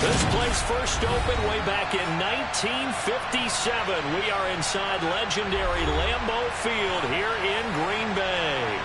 This place first opened way back in 1957. We are inside legendary Lambeau Field here in Green Bay.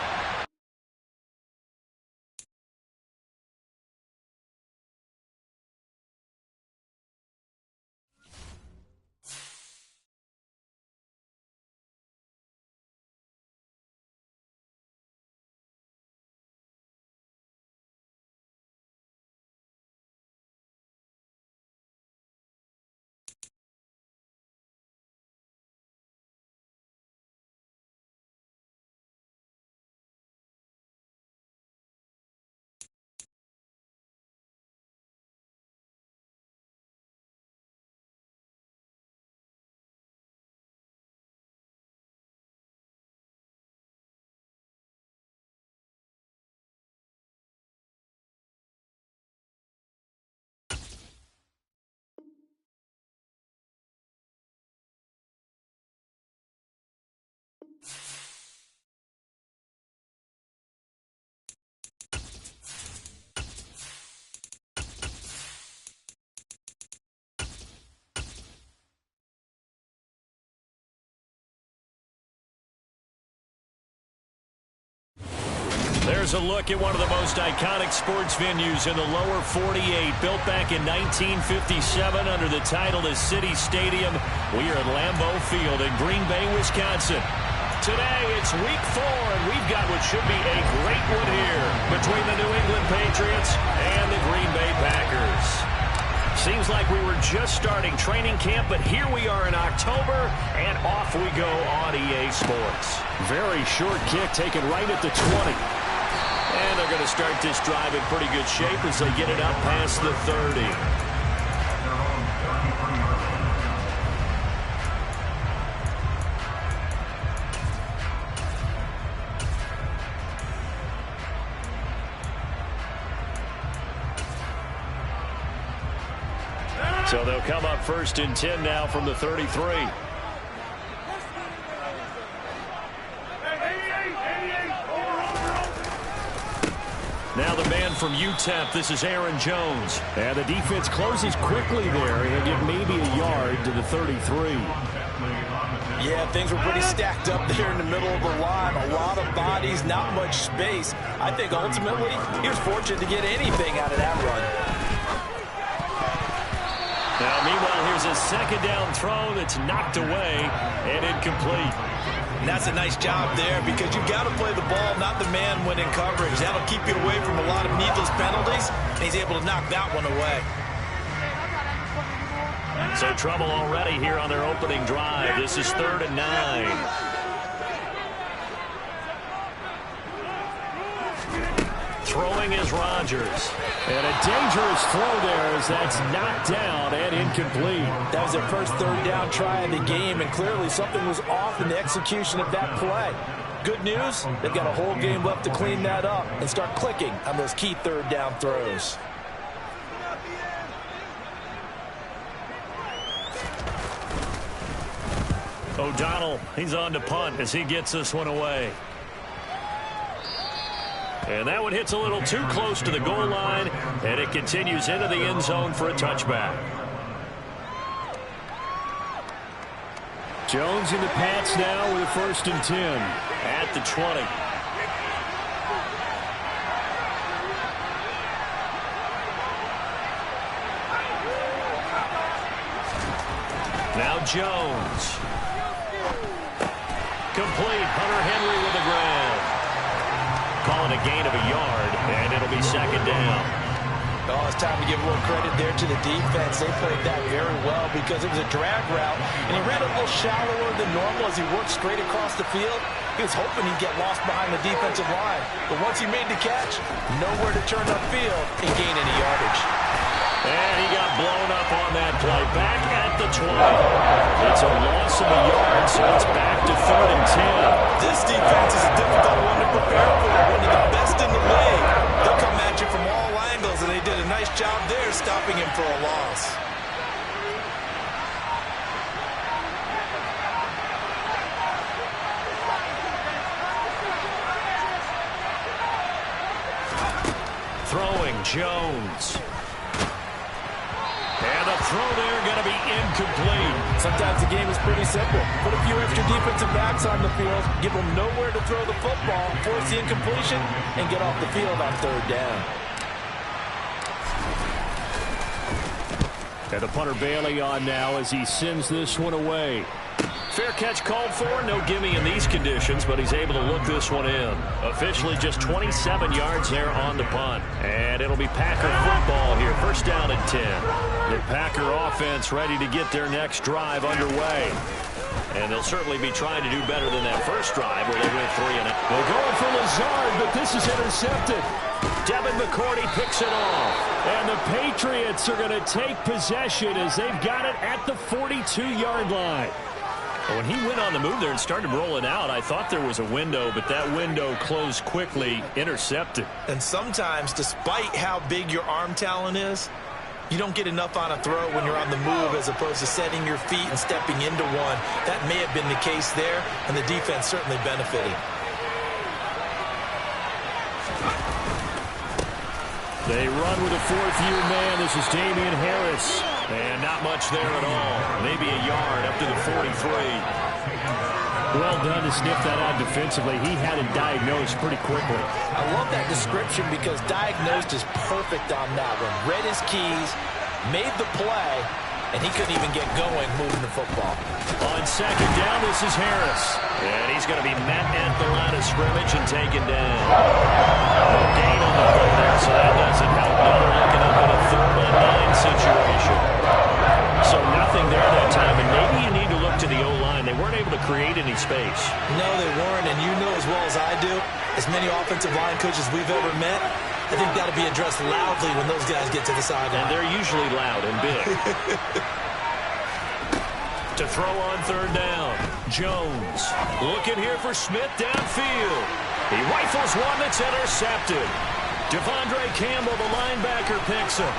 There's a look at one of the most iconic sports venues in the lower 48. Built back in 1957 under the title of City Stadium. We are at Lambeau Field in Green Bay, Wisconsin. Today, it's week 4, and we've got what should be a great one here between the New England Patriots and the Green Bay Packers. Seems like we were just starting training camp, but here we are in October, and off we go on EA Sports. Very short kick taken right at the 20. And they're going to start this drive in pretty good shape as they get it up past the 30. So they'll come up 1st and 10 now from the 33. Now the man from UTEP, this is Aaron Jones. And the defense closes quickly there. He'll get maybe a yard to the 33. Yeah, things were pretty stacked up there in the middle of the line. A lot of bodies, not much space. I think ultimately he was fortunate to get anything out of that run. Now, meanwhile, here's a second down throw that's knocked away and incomplete. And that's a nice job there because you've got to play the ball, not the man when in coverage. That'll keep you away from a lot of needless penalties, and he's able to knock that one away. So trouble already here on their opening drive. This is 3rd and 9. Throwing is Rodgers. And a dangerous throw there as that's knocked down and incomplete. That was their first 3rd down try of the game, and clearly something was off in the execution of that play. Good news, they've got a whole game left to clean that up and start clicking on those key 3rd down throws. O'Donnell, he's on to punt as he gets this one away. And that one hits a little too close to the goal line, and it continues into the end zone for a touchback. Jones in the Pats now with a 1st and 10 at the 20. Now Jones. Complete. Hunter Henry with the grab. Calling a gain of a yard, and it'll be 2nd down. Oh, it's time to give a little credit there to the defense. They played that very well because it was a drag route, and he ran a little shallower than normal as he worked straight across the field. He was hoping he'd get lost behind the defensive line, but once he made the catch, nowhere to turn upfield and gain any yardage. And he got blown up on that play. Back at the 20. It's a loss of a yard, so it's back to 3rd and 10. This defense is a difficult one to prepare for. One of the best in the league. They'll come at you from all angles, and they did a nice job there stopping him for a loss. Throwing Jones. The throw there going to be incomplete. Sometimes the game is pretty simple. Put a few extra defensive backs on the field, give them nowhere to throw the football, force the incompletion, and get off the field on third down. And the punter Bailey on now as he sends this one away. Fair catch called for. No gimme in these conditions, but he's able to look this one in. Officially just 27 yards there on the punt. And it'll be Packer football here. First down and 10. The Packer offense ready to get their next drive underway. And they'll certainly be trying to do better than that first drive where they went 3-and-out. They're going for Lazard, but this is intercepted. Devin McCourty picks it off. And the Patriots are going to take possession as they've got it at the 42-yard line. When he went on the move there and started rolling out, I thought there was a window, but that window closed quickly, intercepted. And sometimes, despite how big your arm talent is, you don't get enough on a throw when you're on the move as opposed to setting your feet and stepping into one. That may have been the case there, and the defense certainly benefited. They run with a fourth-year man. This is Damian Harris. And not much there at all. Maybe a yard up to the 43. Well done to sniff that out defensively. He had it diagnosed pretty quickly. I love that description because diagnosed is perfect on that one. Read his keys, made the play, and he couldn't even get going moving the football. On second down, this is Harris. And he's going to be met at the line of scrimmage and taken down. No gain on the play there, so that doesn't help. Now they're looking up at a 3rd-and-9 situation. So nothing there that time, and maybe you need to look to the O-line. They weren't able to create any space. No, they weren't, and you know as well as I do, as many offensive line coaches we've ever met, I think that'll be addressed loudly when those guys get to the sideline. And they're usually loud and big. To throw on 3rd down. Jones looking here for Smith downfield. He rifles one that's intercepted. Devondre Campbell, the linebacker, picks him.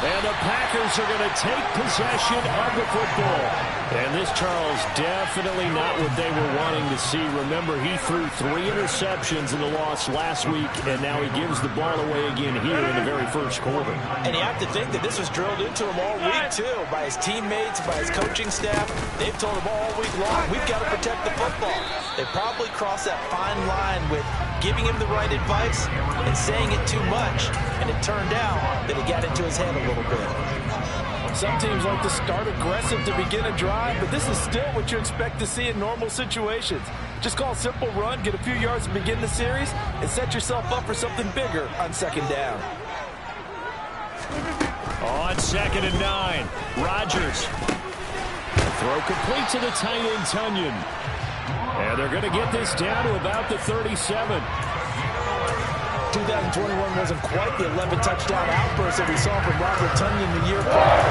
And the Packers are going to take possession of the football. And this, Charles, definitely not what they were wanting to see. Remember, he threw 3 interceptions in the loss last week, and now he gives the ball away again here in the very first quarter. And you have to think that this was drilled into him all week, too, by his teammates, by his coaching staff. They've told him all week long, we've got to protect the football. They probably crossed that fine line with giving him the right advice and saying it too much, and it turned out that it got into his head a little bit. Some teams like to start aggressive to begin a drive, but this is still what you expect to see in normal situations. Just call a simple run, get a few yards to begin the series, and set yourself up for something bigger on 2nd down. On 2nd and 9, Rodgers. Throw complete to the tight end, Tunyon. And they're going to get this down to about the 37. 2021 wasn't quite the 11-touchdown outburst that we saw from Robert Tunyon the year prior.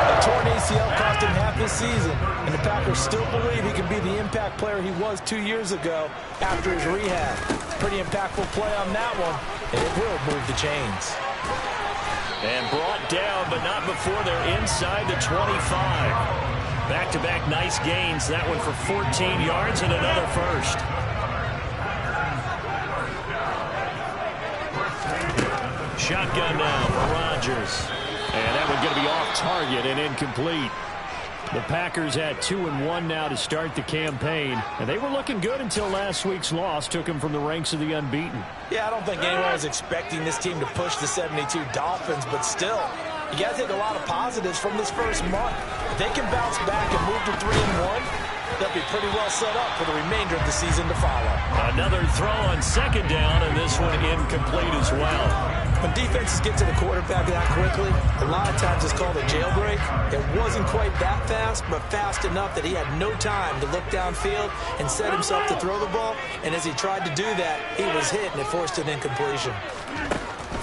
A torn ACL cost him half his season, and the Packers still believe he can be the impact player he was 2 years ago after his rehab. Pretty impactful play on that one, and it will move the chains. And brought down, but not before they're inside the 25. Back-to-back nice gains. That one for 14 yards and another first. Shotgun now for Rodgers. And that one's going to be off target and incomplete. The Packers had 2-1 now to start the campaign. And they were looking good until last week's loss took them from the ranks of the unbeaten. Yeah, I don't think anyone was expecting this team to push the 72 Dolphins, but still, you got to take a lot of positives from this first month. If they can bounce back and move to 3-1, they'll be pretty well set up for the remainder of the season to follow. Another throw on 2nd down, and this one incomplete as well. When defenses get to the quarterback that quickly, a lot of times it's called a jailbreak. It wasn't quite that fast, but fast enough that he had no time to look downfield and set himself to throw the ball. And as he tried to do that, he was hit, and it forced an incompletion.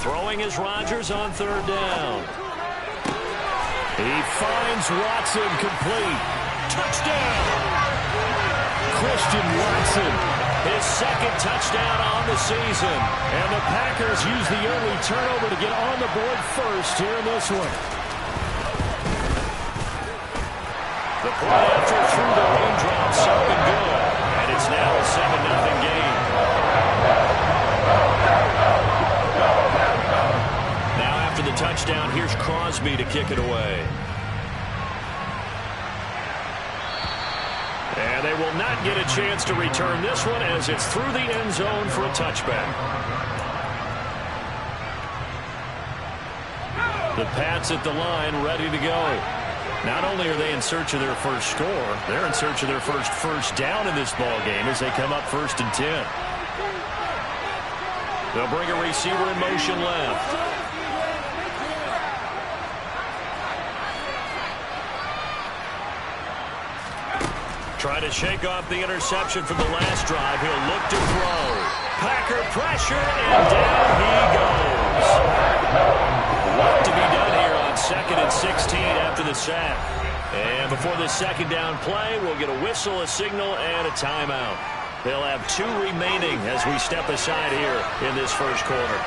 Throwing is Rodgers on 3rd down. He finds Watson complete. Touchdown! Christian Watson, his 2nd touchdown on the season. And the Packers use the early turnover to get on the board first here in this one. The play after through the raindrops, something good. And it's now a 7-0 game. Crosby to kick it away. And they will not get a chance to return this one as it's through the end zone for a touchback. The Pats at the line ready to go. Not only are they in search of their first score, they're in search of their first down in this ball game as they come up 1st and 10. They'll bring a receiver in motion left. Trying to shake off the interception from the last drive. He'll look to throw. Packer pressure, and down he goes. What to be done here on 2nd and 16 after the sack. And before the second down play, we'll get a whistle, a signal, and a timeout. They'll have 2 remaining as we step aside here in this first quarter.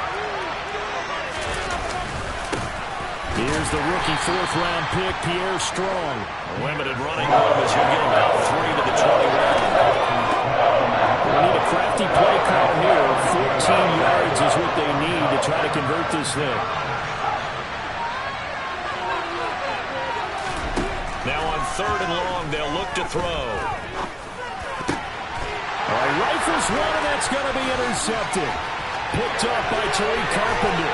Here's the rookie 4th-round pick, Pierre Strong. Limited running room as he'll get about 3 to the 21. We need a crafty play call here. 14 yards is what they need to try to convert this thing. Now on 3rd and long, they'll look to throw. Rifles one, and that's going to be intercepted. Picked up by Tariq Carpenter.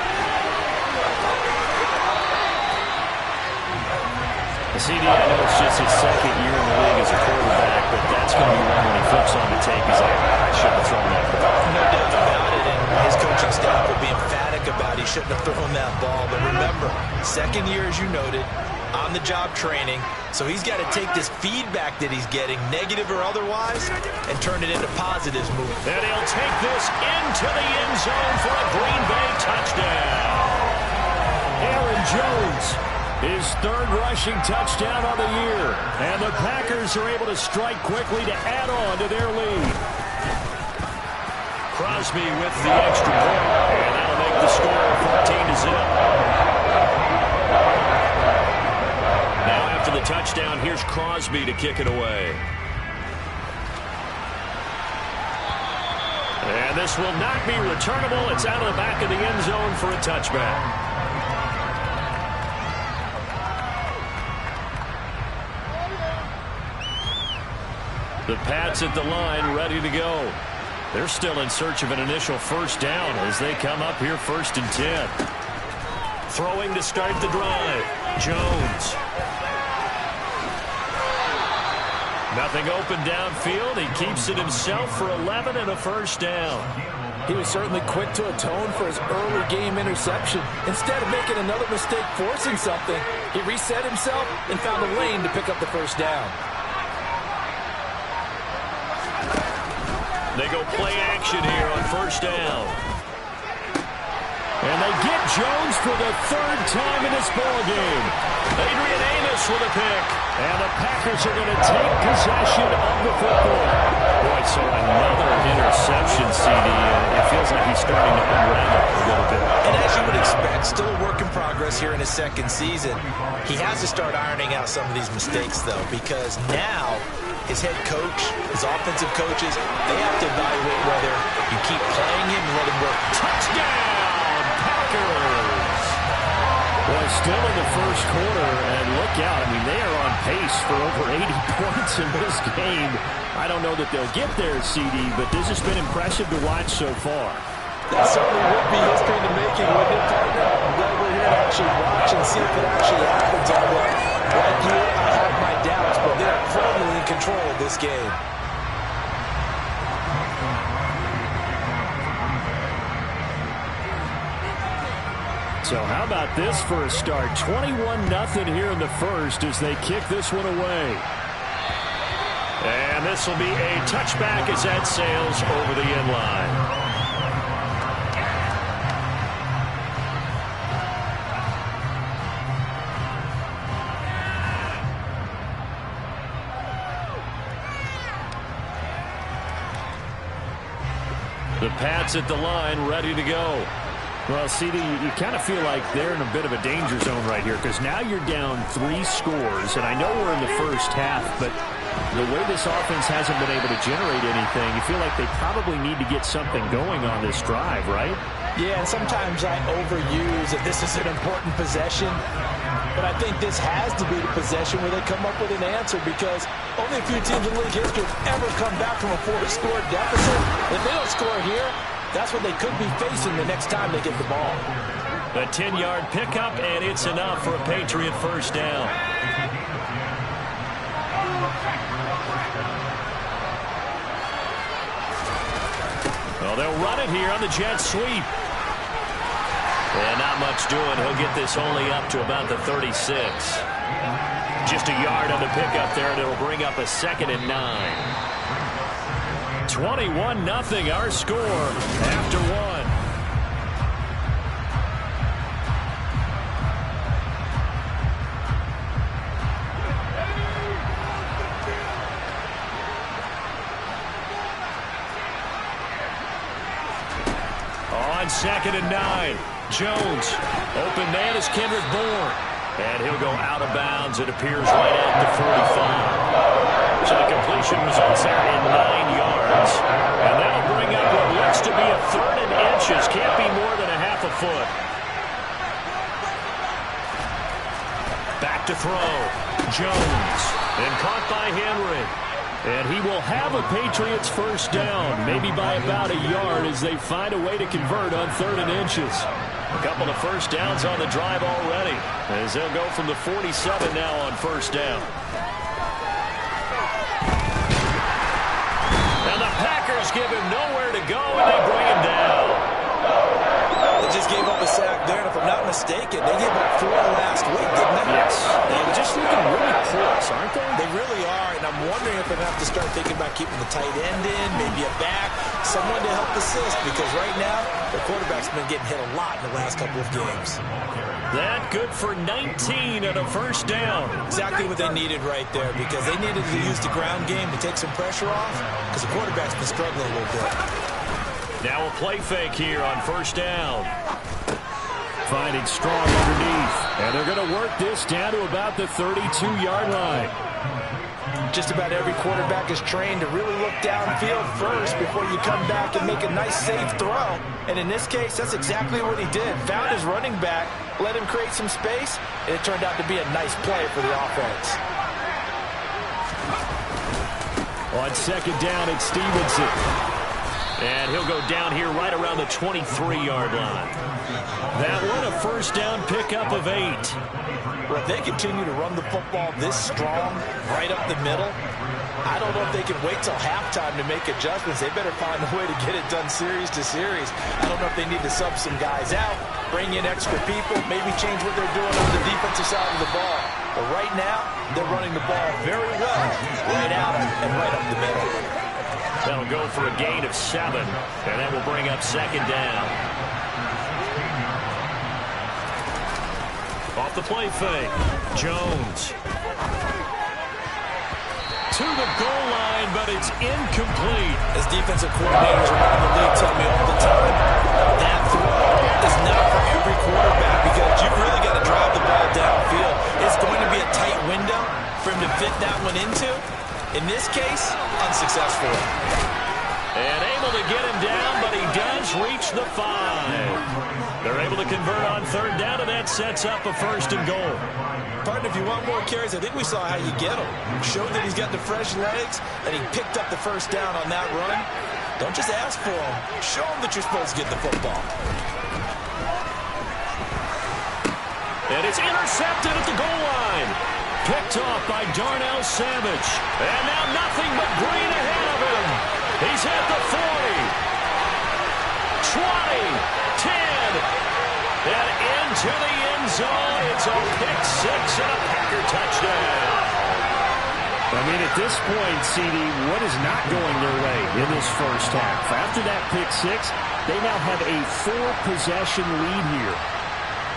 CD, I know it's just his 2nd year in the league as a quarterback, but that's going to be one when he flips on the tape. He's like, I shouldn't have thrown that ball. No doubt about it, and his coaching staff will be emphatic about he shouldn't have thrown that ball. But remember, 2nd year, as you noted, on-the-job training, so he's got to take this feedback that he's getting, negative or otherwise, and turn it into positives moving. And he'll take this into the end zone for a Green Bay touchdown. Aaron Jones, his 3rd rushing touchdown of the year. And the Packers are able to strike quickly to add on to their lead. Crosby with the extra point, and that'll make the score 14-0. Now after the touchdown, here's Crosby to kick it away. And this will not be returnable. It's out of the back of the end zone for a touchback. The Pats at the line ready to go. They're still in search of an initial first down as they come up here 1st and 10. Throwing to start the drive. Jones. Nothing open downfield. He keeps it himself for 11 and a first down. He was certainly quick to atone for his early game interception. Instead of making another mistake forcing something, he reset himself and found a lane to pick up the first down. They go play action here on first down. And they get Jones for the 3rd time in this ballgame. Adrian Amos with a pick. And the Packers are going to take possession of the football. Boy, so another interception, CD. It feels like he's starting to unravel a little bit. And as you would expect, still a work in progress here in his 2nd season. He has to start ironing out some of these mistakes, though, because now his head coach, his offensive coaches, they have to evaluate whether you keep playing him and let him work. Touchdown, Packers! Well, still in the first quarter, and look out. I mean, they are on pace for over 80 points in this game. I don't know that they'll get there, CD, but this has been impressive to watch so far. That certainly would be history in the making, wouldn't it, partner? I'm glad we're here to actually watch and see if it actually happens. Like you, I have my doubts, but they're firmly in control of this game. So how about this for a start? 21-0 here in the first as they kick this one away. And this will be a touchback as that sails over the end line. The Pats at the line ready to go. Well, CD, you kind of feel like they're in a bit of a danger zone right here because now you're down 3 scores, and I know we're in the first half, but the way this offense hasn't been able to generate anything, you feel like they probably need to get something going on this drive, right? Yeah, and sometimes I overuse that this is an important possession. But I think this has to be the possession where they come up with an answer, because only a few teams in league history have ever come back from a 4-score deficit. If they don't score here, that's what they could be facing the next time they get the ball. A 10-yard pickup, and it's enough for a Patriot first down. Well, they'll run it here on the jet sweep. And not much doing. He'll get this only up to about the 36. Just a yard on the pickup there, and it'll bring up a 2nd and 9. 21-0 our score after one. On 2nd and 9. Jones. Open man is Kendrick Bourne. And he'll go out of bounds. It appears right at the 45. So the completion results there in 9 yards. And that'll bring up what looks to be a 3rd and inches. Can't be more than a half a foot. Back to throw. Jones. And caught by Henry. And he will have a Patriots first down, maybe by about a yard, as they find a way to convert on 3rd and inches. A couple of first downs on the drive already, as they'll go from the 47 now on first down. And the Packers give him nowhere to go, and they bring him down. They just gave up a sack there, and if I'm not mistaken, they gave up 4 last week, didn't they? Yes. They're just looking really close, aren't they? They really are, and I'm wondering if they're going to have to start thinking about keeping the tight end in, maybe a back, someone to help assist, because right now, the quarterback's been getting hit a lot in the last couple of games. That good for 19 and a first down. Exactly what they needed right there, because they needed to use the ground game to take some pressure off, because the quarterback's been struggling a little bit. Now a play fake here on first down. Finding strong underneath. And they're going to work this down to about the 32-yard line. Just about every quarterback is trained to really look downfield first before you come back and make a nice, safe throw. And in this case, that's exactly what he did. Found his running back, let him create some space, and it turned out to be a nice play for the offense. On 2nd down, it's Stevenson. And he'll go down here right around the 23-yard line. That one, a first down pickup of 8. Well, if they continue to run the football this strong, right up the middle, I don't know if they can wait till halftime to make adjustments. They better find a way to get it done series to series. I don't know if they need to sub some guys out, bring in extra people, maybe change what they're doing on the defensive side of the ball. But right now, they're running the ball very well, right out and right up the middle. That'll go for a gain of 7, and that will bring up 2nd down. Off the play fake, Jones. To the goal line, but it's incomplete. As defensive coordinators around the league tell me all the time, that throw is not for every quarterback, because you've really got to drive the ball downfield. It's going to be a tight window for him to fit that one into. In this case, unsuccessful. And able to get him down, but he does reach the 5. They're able to convert on 3rd down, and that sets up a 1st and goal. Partner, if you want more carries, I think we saw how you get him. Showed that he's got the fresh legs, and he picked up the first down on that run. Don't just ask for him. Show him that you're supposed to get the football. And it's intercepted at the goal line. Picked off by Darnell Savage. And now nothing but green ahead of him. He's at the 40. 20. 10. And into the end zone. It's a pick-6 and a Packer touchdown. I mean, at this point, CD, what is not going their way in this first half? After that pick-6, they now have a 4-possession lead here.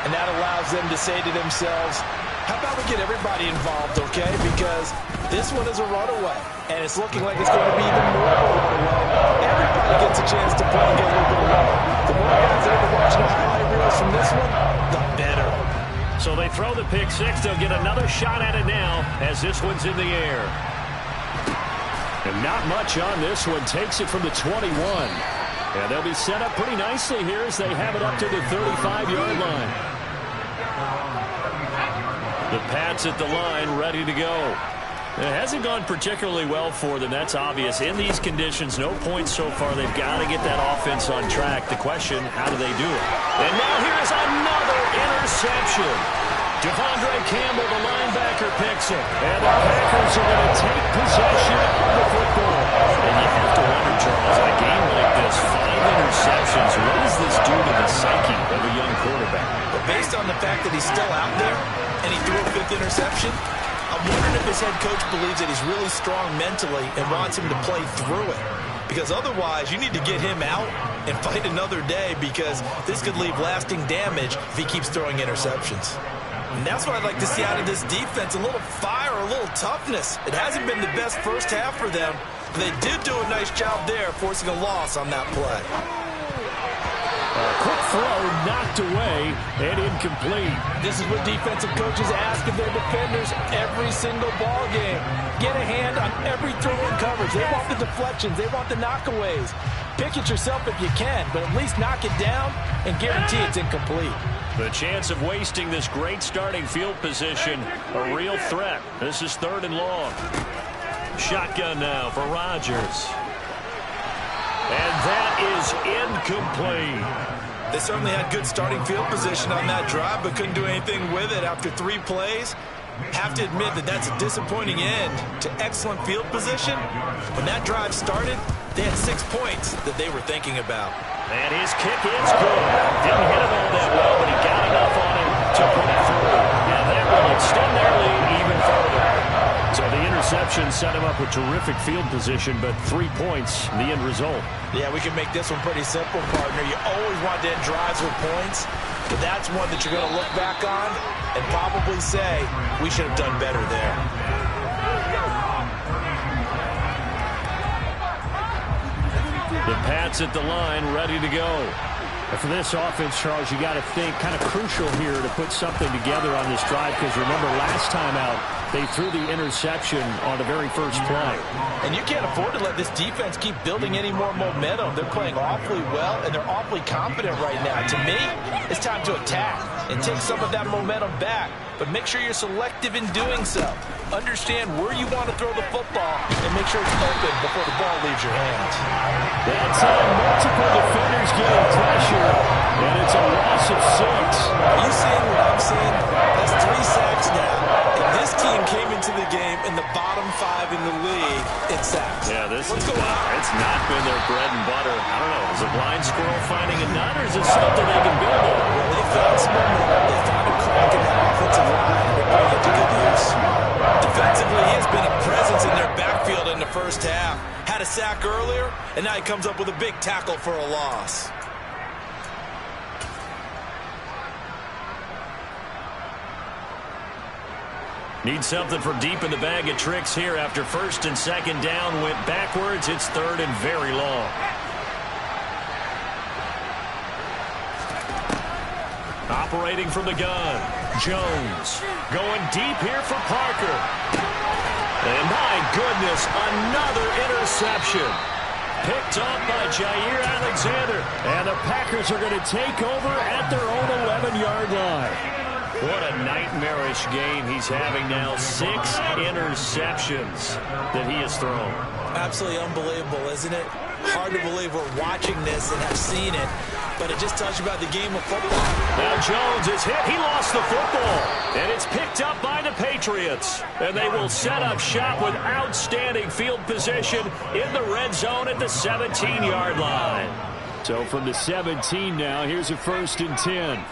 And that allows them to say to themselves, how about we get everybody involved, okay? Because this one is a runaway, and it's looking like it's going to be even more of a runaway. Everybody gets a chance to play and get a little bit of love. The more guys that are watching the highlight reels from this one, the better. So they throw the pick-6. They'll get another shot at it now as this one's in the air. And not much on this one. Takes it from the 21. And they'll be set up pretty nicely here as they have it up to the 35-yard line. The Pats at the line, ready to go. It hasn't gone particularly well for them. That's obvious. In these conditions, no points so far. They've got to get that offense on track. The question, how do they do it? And now here's another interception. Devondre Campbell, the linebacker, picks it. And the Packers are going to take possession of the football. And you have to wonder, Charles, in a game like this, 5 interceptions, what does this do to the psyche of a young quarterback? But based on the fact that he's still out there and he threw a 5th interception, I'm wondering if his head coach believes that he's really strong mentally and wants him to play through it. Because otherwise, you need to get him out and fight another day, because this could leave lasting damage if he keeps throwing interceptions. And that's what I'd like to see out of this defense, a little fire, a little toughness. It hasn't been the best first half for them, but they did do a nice job there forcing a loss on that play. Quick throw knocked away and incomplete. This is what defensive coaches ask of their defenders every single ball game. Get a hand on every throw in coverage. They want the deflections. They want the knockaways. Pick it yourself if you can, but at least knock it down and guarantee it's incomplete. The chance of wasting this great starting field position, a real threat. This is 3rd and long. Shotgun now for Rodgers. And that is incomplete. They certainly had good starting field position on that drive, but couldn't do anything with it after 3 plays. Have to admit that that's a disappointing end to excellent field position. When that drive started, they had 6 points that they were thinking about. And his kick is good. Didn't hit it all that well, but he got enough on him to put it through. Yeah, that will extend their lead even further. So the interception set him up with terrific field position, but 3 points, the end result. Yeah, we can make this one pretty simple, partner. You always want to end drives with points, but that's one that you're going to look back on and probably say, we should have done better there. The Pats at the line, ready to go. And for this offense, Charles, you got to think kind of crucial here to put something together on this drive, because remember last time out, they threw the interception on the very first play. And you can't afford to let this defense keep building any more momentum. They're playing awfully well, and they're awfully confident right now. To me, it's time to attack and take some of that momentum back. But make sure you're selective in doing so. Understand where you want to throw the football and make sure it's open before the ball leaves your hands. That's multiple defenders getting pressure, and it's a loss of 6. Are you seeing what I'm seeing? That's 3 sacks now. And this team came into the game in the bottom 5 in the league in sacks. Yeah, this What's going on? It's not been their bread and butter. I don't know. Is a blind squirrel finding a nut, or is it something they can build on? Well, they found some momentum. They found a crack in that offensive line, and they're putting it to good use. Defensively, he has been a presence in their backfield in the first half. Had a sack earlier, and now he comes up with a big tackle for a loss. Need something from deep in the bag of tricks here. After 1st and 2nd down went backwards. It's 3rd and very long. Operating from the gun. Jones going deep here for Parker. And my goodness, another interception. Picked up by Jair Alexander. And the Packers are going to take over at their own 11-yard line. What a nightmarish game he's having now. 6 interceptions that he has thrown. Absolutely unbelievable, isn't it? Hard to believe we're watching this and have seen it, but it just tells you about the game of football. Now Jones is hit. He lost the football, and it's picked up by the Patriots. And they will set up shop with outstanding field position in the red zone at the 17-yard line. So from the 17 now, here's a 1st and 10.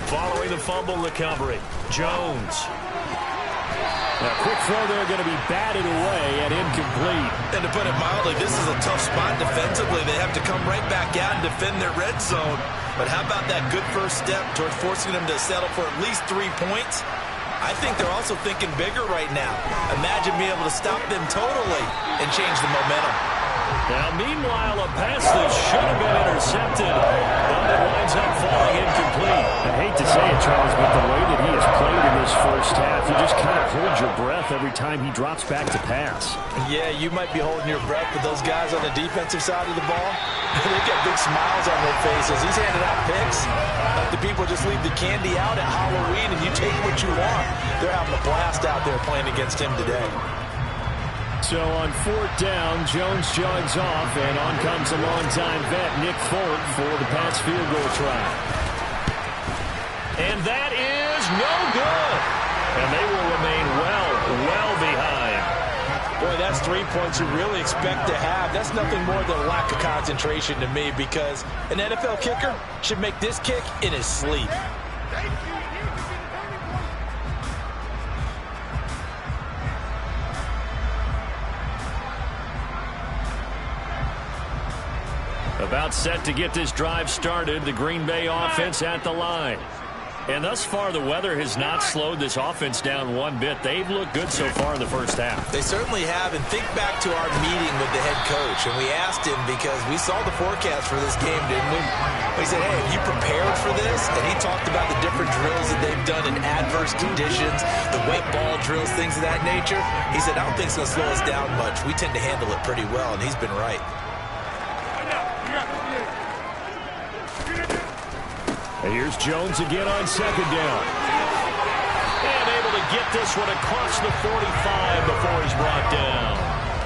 Following the fumble recovery, Jones. A quick throw there going to be batted away and incomplete. And to put it mildly, this is a tough spot defensively. They have to come right back out and defend their red zone. But how about that good first step towards forcing them to settle for at least 3 points? I think they're also thinking bigger right now. Imagine being able to stop them totally and change the momentum. Now, meanwhile, a pass that should have been intercepted, but it winds up falling incomplete. I hate to say it, Charles, but the way that he has played in this first half, you just kind of hold your breath every time he drops back to pass. Yeah, you might be holding your breath, but those guys on the defensive side of the ball, they got big smiles on their faces. He's handing out picks. Like the people just leave the candy out at Halloween, and you take what you want. They're having a blast out there playing against him today. So on fourth down, Jones jogs off, and on comes a longtime vet, Nick Folk, for the Pats field goal try. And that is no good. And they will remain well behind. Boy, that's 3 points you really expect to have. That's nothing more than a lack of concentration to me, because an NFL kicker should make this kick in his sleep. About set to get this drive started, the Green Bay offense at the line. And thus far, the weather has not slowed this offense down one bit. They've looked good so far in the first half. They certainly have, and think back to our meeting with the head coach, and we asked him, because we saw the forecast for this game, didn't we? We said, hey, have you prepared for this? And he talked about the different drills that they've done in adverse conditions, the weight ball drills, things of that nature. He said, I don't think it's going to slow us down much. We tend to handle it pretty well, and he's been right. And here's Jones again on second down. And able to get this one across the 45 before he's brought down.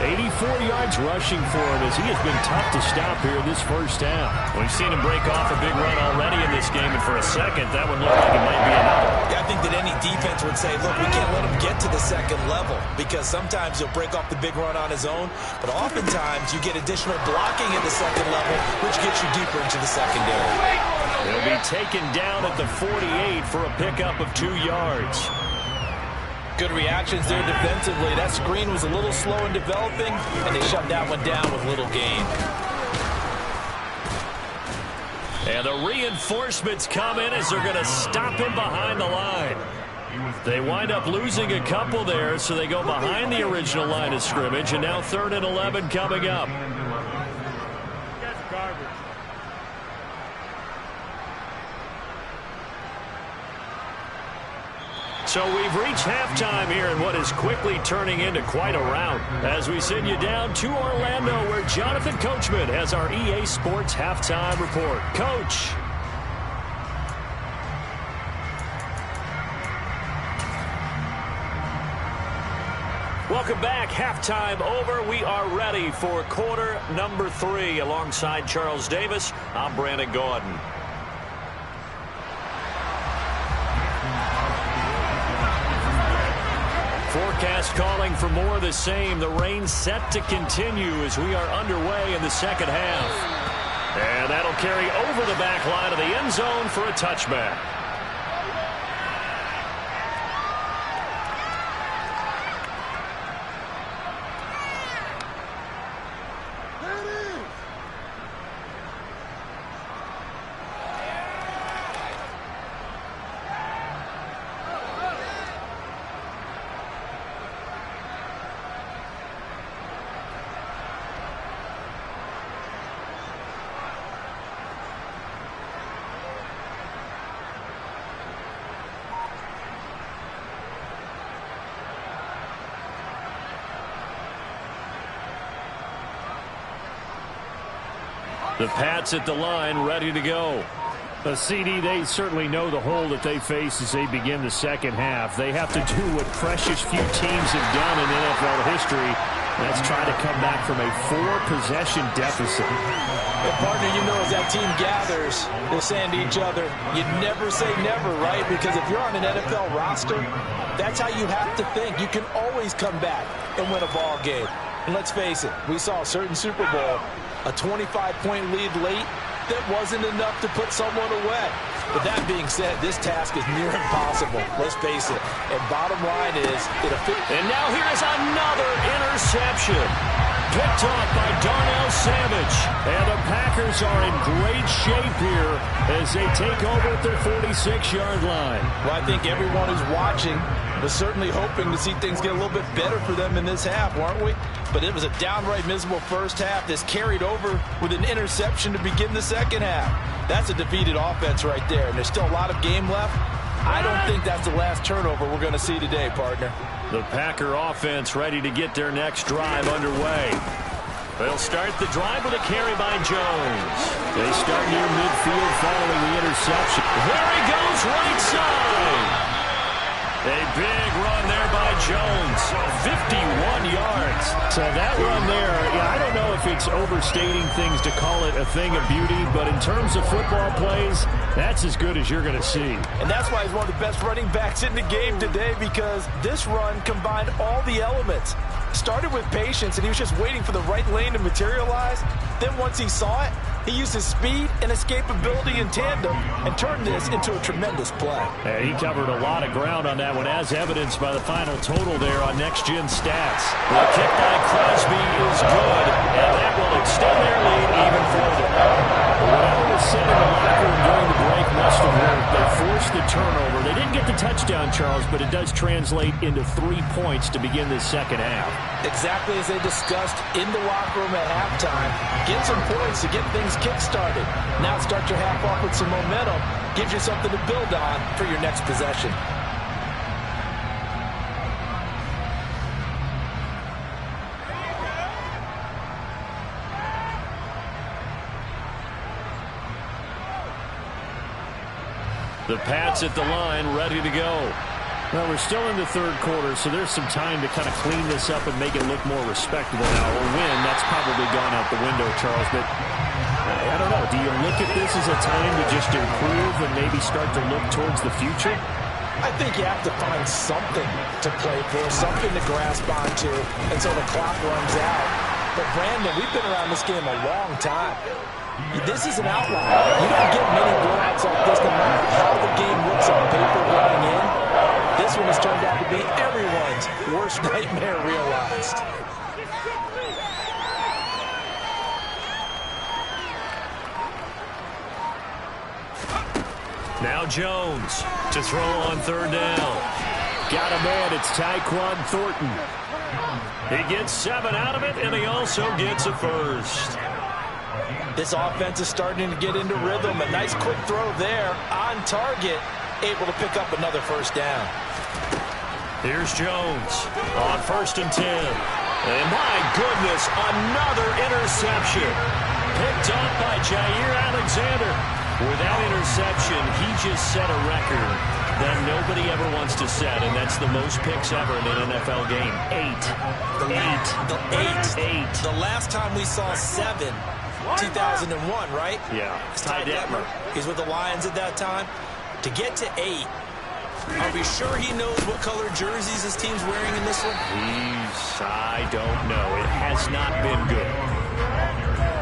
84 yards rushing for him, as he has been tough to stop here this first half. We've seen him break off a big run already in this game, and for a second, that would look like it might be another. Yeah, I think that any defense would say, look, we can't let him get to the second level, because sometimes he'll break off the big run on his own, but oftentimes you get additional blocking at the second level, which gets you deeper into the secondary. He'll be taken down at the 48 for a pickup of 2 yards. Good reactions there defensively. That screen was a little slow in developing, and they shut that one down with little gain. And the reinforcements come in as they're going to stop him behind the line. They wind up losing a couple there, so they go behind the original line of scrimmage, and now 3rd and 11 coming up. So we've reached halftime here in what is quickly turning into quite a rout, as we send you down to Orlando, where Jonathan Coachman has our EA Sports Halftime Report. Coach. Welcome back. Halftime over. We are ready for quarter number 3. Alongside Charles Davis, I'm Brandon Gaudin. Forecast calling for more of the same. The rain set to continue as we are underway in the second half. And that'll carry over the back line of the end zone for a touchback. The Pats at the line, ready to go. CD, they certainly know the hole that they face as they begin the second half. They have to do what precious few teams have done in NFL history. That's try to come back from a 4-possession deficit. And partner, you know, as that team gathers, they're saying to each other, you never say never, right? Because if you're on an NFL roster, that's how you have to think. You can always come back and win a ball game. And let's face it, we saw a certain Super Bowl, a 25-point lead late, that wasn't enough to put someone away. But that being said, this task is near impossible. Let's face it. And bottom line is, and now here is another interception. Picked off by Darnell Savage. And the Packers are in great shape here as they take over at their 46-yard line. Well, I think everyone who's watching was certainly hoping to see things get a little bit better for them in this half, weren't we? But it was a downright miserable first half. This carried over with an interception to begin the second half. That's a defeated offense right there, and there's still a lot of game left. I don't think that's the last turnover we're going to see today, partner. The Packer offense ready to get their next drive underway. They'll start the drive with a carry by Jones. They start near midfield following the interception. There he goes, right side. A big run there by Jones. 51 yards. So that run there, I don't know if it's overstating things to call it a thing of beauty, but in terms of football plays, that's as good as you're going to see. And that's why he's one of the best running backs in the game today, because this run combined all the elements. Started with patience, and he was just waiting for the right lane to materialize. Then once he saw it, he used his speed and escapability in tandem and turned this into a tremendous play. He covered a lot of ground on that one, as evidenced by the final total there on Next Gen Stats. The kick by Crosby is good, and that will extend their lead even further. Whatever was said in the locker room during the break must have worked. They forced the turnover. They didn't get the touchdown, Charles, but it does translate into 3 points to begin this second half. Exactly as they discussed in the locker room at halftime. Get some points to get things kick-started. Now start your half off with some momentum. Gives you something to build on for your next possession. The Pats at the line, ready to go. Well, we're still in the third quarter, so there's some time to kind of clean this up and make it look more respectable now. A win, that's probably gone out the window, Charles, but I don't know. Do you look at this as a time to just improve and maybe start to look towards the future? I think you have to find something to play for, something to grasp onto until the clock runs out. But, Brandon, we've been around this game a long time. This is an outlier. You don't get many blowouts like this no matter how the game looks on paper going in. This one has turned out to be everyone's worst nightmare realized. Now Jones to throw on third down. Got a man, it's Tyquan Thornton. He gets 7 out of it, and he also gets a first. This offense is starting to get into rhythm. A nice quick throw there on target, able to pick up another first down. Here's Jones on 1st and 10. And my goodness, another interception. Picked up by Jair Alexander. With that interception, he just set a record that nobody ever wants to set, and that's the most picks ever in an NFL game. 8. The last time we saw 7, 2001, right? Yeah. Ty Detmer. He's with the Lions at that time. To get to 8, are we sure he knows what color jerseys his team's wearing in this one? I don't know. It has not been good.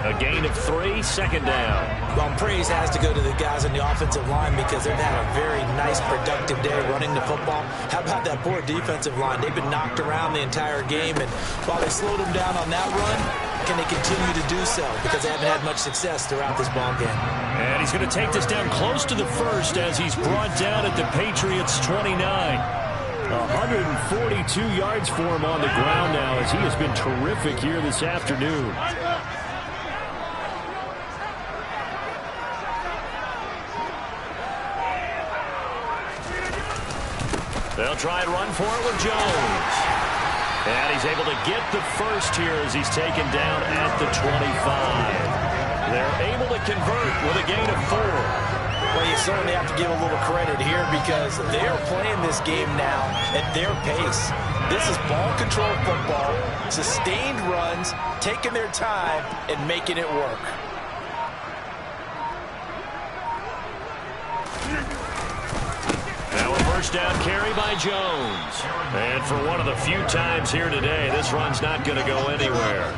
A gain of 3, second down. Well, praise has to go to the guys on the offensive line because they've had a very nice, productive day running the football. How about that poor defensive line? They've been knocked around the entire game, and while they slowed them down on that run, can they continue to do so? Because they haven't had much success throughout this ball game. And he's going to take this down close to the first as he's brought down at the Patriots' 29. 142 yards for him on the ground now as he has been terrific here this afternoon. They'll try and run for it with Jones. And he's able to get the first here as he's taken down at the 25. They're able to convert with a gain of 4. Well, you certainly have to give a little credit here because they are playing this game now at their pace. This is ball control football, sustained runs, taking their time and making it work. Now a first down carry by Jones. And for one of the few times here today, this run's not going to go anywhere.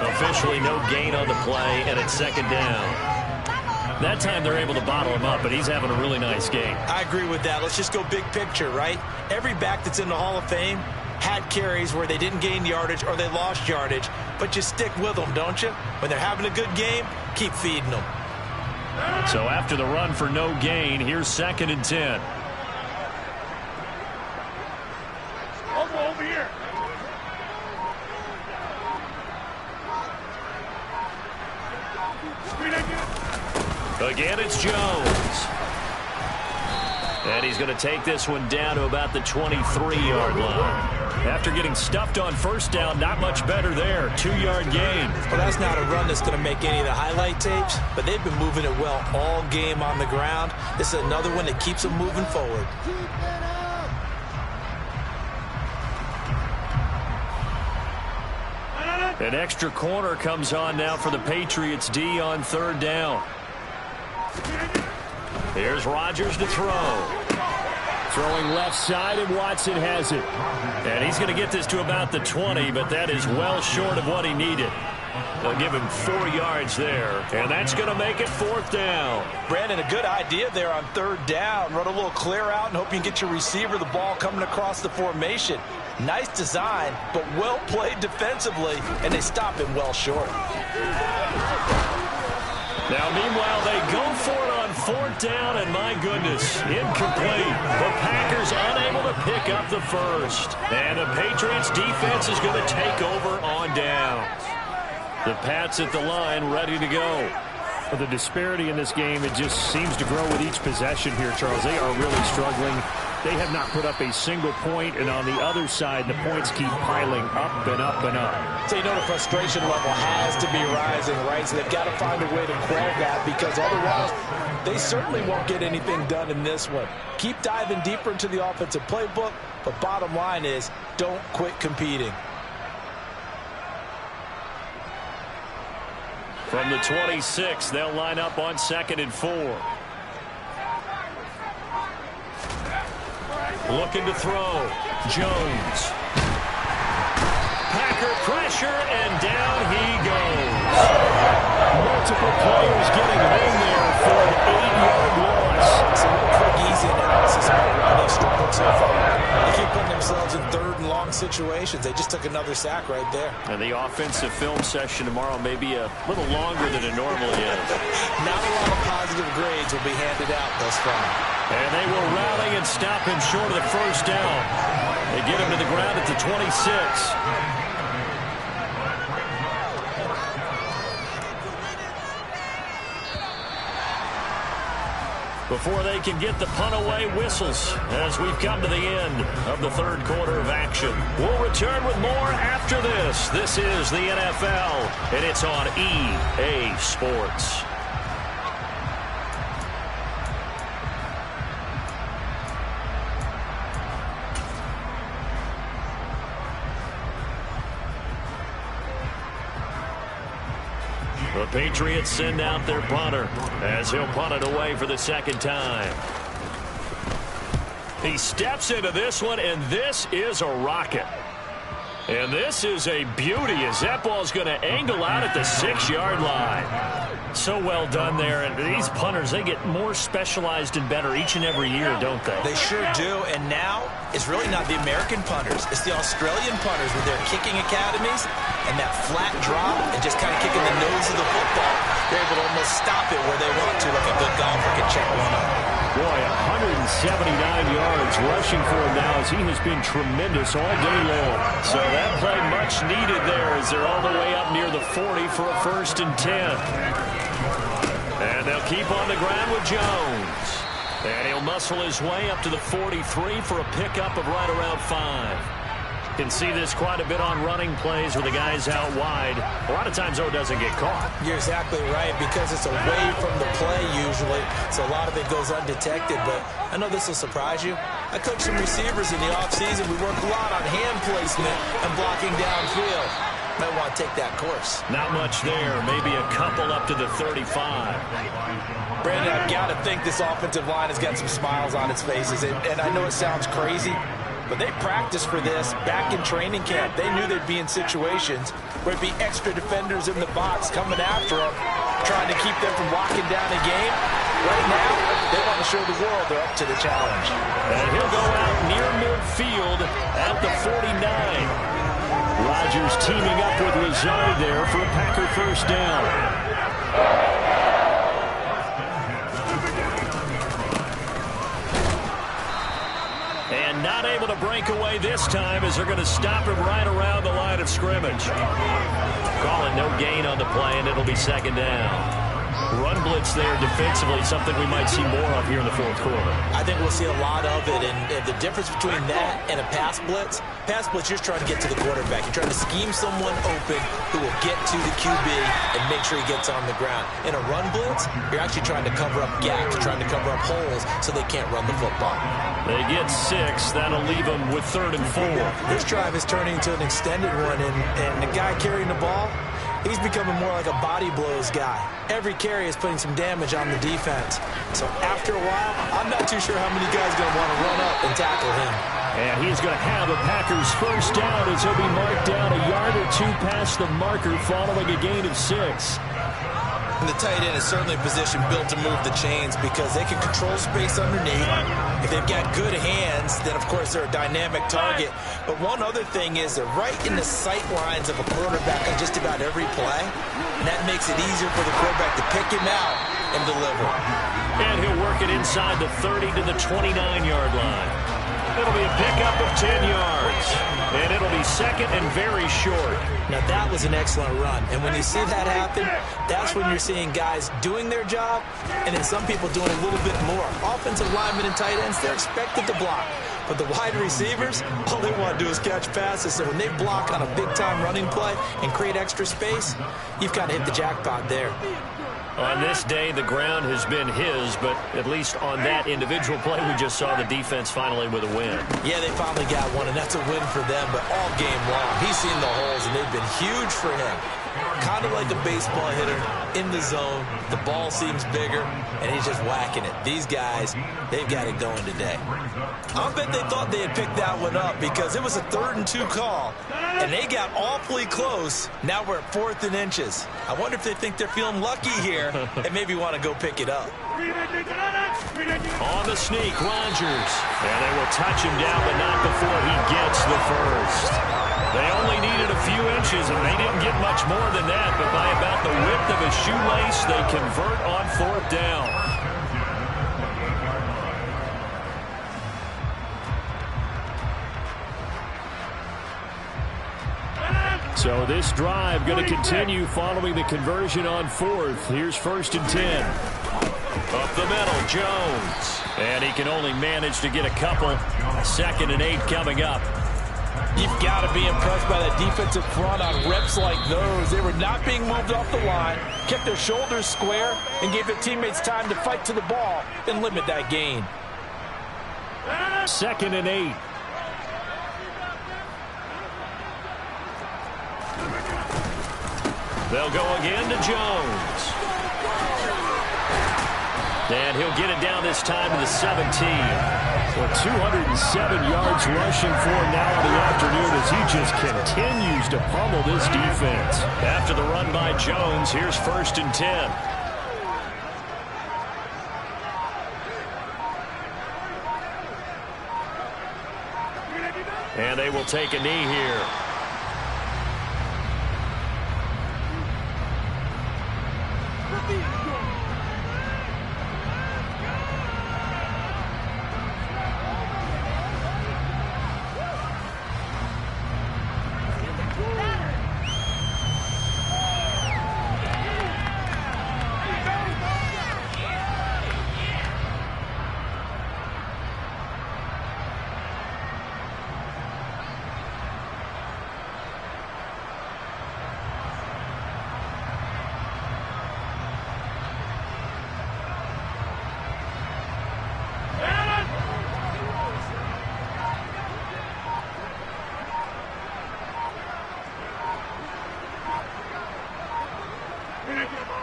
Officially no gain on the play, and it's second down. That time they're able to bottle him up, but he's having a really nice game. I agree with that. Let's just go big picture, right? Every back that's in the Hall of Fame had carries where they didn't gain yardage or they lost yardage, but you stick with them, don't you? When they're having a good game, keep feeding them. So after the run for no gain, here's 2nd and 10. Over here. Again, it's Jones. And he's going to take this one down to about the 23-yard line. After getting stuffed on first down, not much better there. 2-yard gain. Well, that's not a run that's going to make any of the highlight tapes, but they've been moving it well all game on the ground. This is another one that keeps them moving forward. An extra corner comes on now for the Patriots D on 3rd down. Here's Rodgers to throw. Throwing left side, and Watson has it. And he's going to get this to about the 20, but that is well short of what he needed. They'll give him 4 yards there, and that's going to make it 4th down. Brandon, a good idea there on 3rd down. Run a little clear out and hope you can get your receiver the ball coming across the formation. Nice design, but well played defensively, and they stop him well short. Now, meanwhile, they go for it on 4th down, and my goodness, incomplete. The Packers unable to pick up the first. And the Patriots defense is going to take over on downs. The Pats at the line, ready to go. The disparity in this game, it just seems to grow with each possession here, Charles. They are really struggling. They have not put up a single point, and on the other side, the points keep piling up and up and up. So you know the frustration level has to be rising, right? So they've got to find a way to quell that, because otherwise they certainly won't get anything done in this one. Keep diving deeper into the offensive playbook, but bottom line is don't quit competing. From the 26, they'll line up on 2nd and 4. Looking to throw. Jones. Packer pressure, and down he goes. Multiple players getting home there for an 8-yard loss. Some quick, easy analysis about why they've struggled so far. They keep putting themselves in 3rd and long situations. They just took another sack right there. And the offensive film session tomorrow may be a little longer than it normally is. Not a lot of positive grades will be handed out thus far. And they will rally and stop him short of the first down. They get him to the ground at the 26. Before they can get the punt away, whistles as we've come to the end of the 3rd quarter of action. We'll return with more after this. This is the NFL, and it's on EA Sports. The Patriots send out their punter as he'll punt it away for the 2nd time. He steps into this one, and this is a rocket. And this is a beauty as that ball's going to angle out at the 6-yard line. So well done there. And these punters, they get more specialized and better each and every year, don't they? They sure do. And now it's really not the American punters. It's the Australian punters with their kicking academies and that flat drop and just kind of kicking the nose of the football. They're able to almost stop it where they want to, like a good golfer can check one up. Boy, 179 yards rushing for him now as he has been tremendous all day long. So that play much needed there as they're all the way up near the 40 for a 1st and 10. And they'll keep on the ground with Jones. And he'll muscle his way up to the 43 for a pickup of right around 5. Can see this quite a bit on running plays with the guys out wide. A lot of times, though, it doesn't get caught. You're exactly right, because it's away from the play usually, so a lot of it goes undetected. But I know this will surprise you. I coached some receivers in the offseason. We work a lot on hand placement and blocking downfield. Might want to take that course. Not much there. Maybe a couple up to the 35. Brandon, I've got to think this offensive line has got some smiles on its faces. And I know it sounds crazy, but they practiced for this back in training camp. They knew they'd be in situations where it'd be extra defenders in the box coming after them. trying to keep them from locking down a game. Right now, they want to show the world they're up to the challenge. And he'll go out near midfield at the 49. Rodgers teaming up with Lazard there for a Packer first down. And not able to break away this time as they're going to stop him right around the line of scrimmage. Calling no gain on the play, and it'll be second down. Run blitz there defensively, something we might see more of here in the fourth quarter. I think we'll see a lot of it, and the difference between that and a pass blitz, you're just trying to get to the quarterback. You're trying to scheme someone open who will get to the QB and make sure he gets on the ground. In a run blitz, you're actually trying to cover up gaps, trying to cover up holes so they can't run the football. They get 6. That'll leave them with 3rd and 4. This drive is turning into an extended one, and the guy carrying the ball, he's becoming more like a body blows guy. Every carry is putting some damage on the defense. So after a while, I'm not too sure how many guys are going to want to run up and tackle him. And he's going to have a Packers first down as he'll be marked down a yard or 2 past the marker following a gain of 6. And the tight end is certainly a position built to move the chains because they can control space underneath. If they've got good hands, then, of course, they're a dynamic target. But one other thing is they're right in the sight lines of a quarterback on just about every play. And that makes it easier for the quarterback to pick him out and deliver. And he'll work it inside the 30 to the 29-yard line. It'll be a pickup of 10 yards. And it'll be second and very short. Now, that was an excellent run. And when you see that happen, that's when you're seeing guys doing their job and then some people doing a little bit more. Offensive linemen and tight ends, they're expected to block. But the wide receivers, all they want to do is catch passes. So when they block on a big-time running play and create extra space, you've kind of hit the jackpot there. On this day, the ground has been his, but at least on that individual play, we just saw the defense finally with a win. Yeah, they finally got one, and that's a win for them, but all game long, he's seen the holes, and they've been huge for him. Kind of like a baseball hitter in the zone. The ball seems bigger, and he's just whacking it. These guys, they've got it going today. I'll bet they thought they had picked that one up because it was a 3rd and 2 call, and they got awfully close. Now we're at 4th and inches. I wonder if they think they're feeling lucky here and maybe want to go pick it up. On the sneak, Rodgers. And they will touch him down, but not before he gets the first. They only needed a few inches, and they didn't get much more than that, but by about the width of a shoelace, they convert on 4th down. So this drive going to continue following the conversion on 4th. Here's 1st and 10. Up the middle, Jones. And he can only manage to get a couple. 2nd and 8 coming up. You've got to be impressed by that defensive front on reps like those. They were not being moved off the line, kept their shoulders square, and gave their teammates time to fight to the ball and limit that gain. 2nd and 8. They'll go again to Jones. And he'll get it down this time to the 17. Well, 207 yards rushing for him now in the afternoon as he just continues to pummel this defense. After the run by Jones, here's 1st and 10. And they will take a knee here.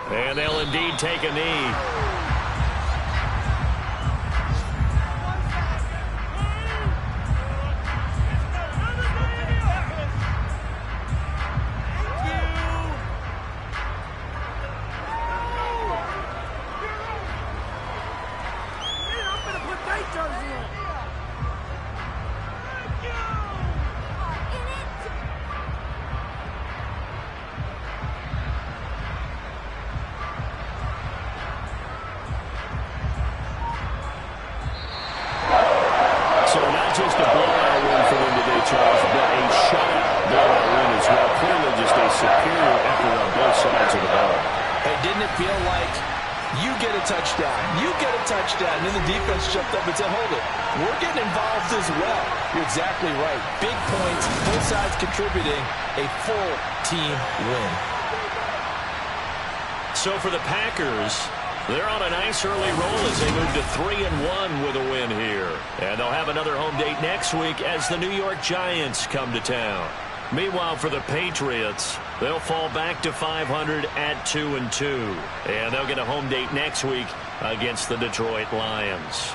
And they'll indeed take a knee. superior effort on both sides of the ball. Hey, didn't it feel like you get a touchdown, you get a touchdown, and then the defense jumped up and said, hold it, we're getting involved as well. You're exactly right. Big points, both sides contributing, a full team win. So for the Packers, they're on a nice early roll as they move to 3-1 with a win here. And they'll have another home date next week as the New York Giants come to town. Meanwhile, for the Patriots, they'll fall back to 500 at 2-2. And they'll get a home date next week against the Detroit Lions.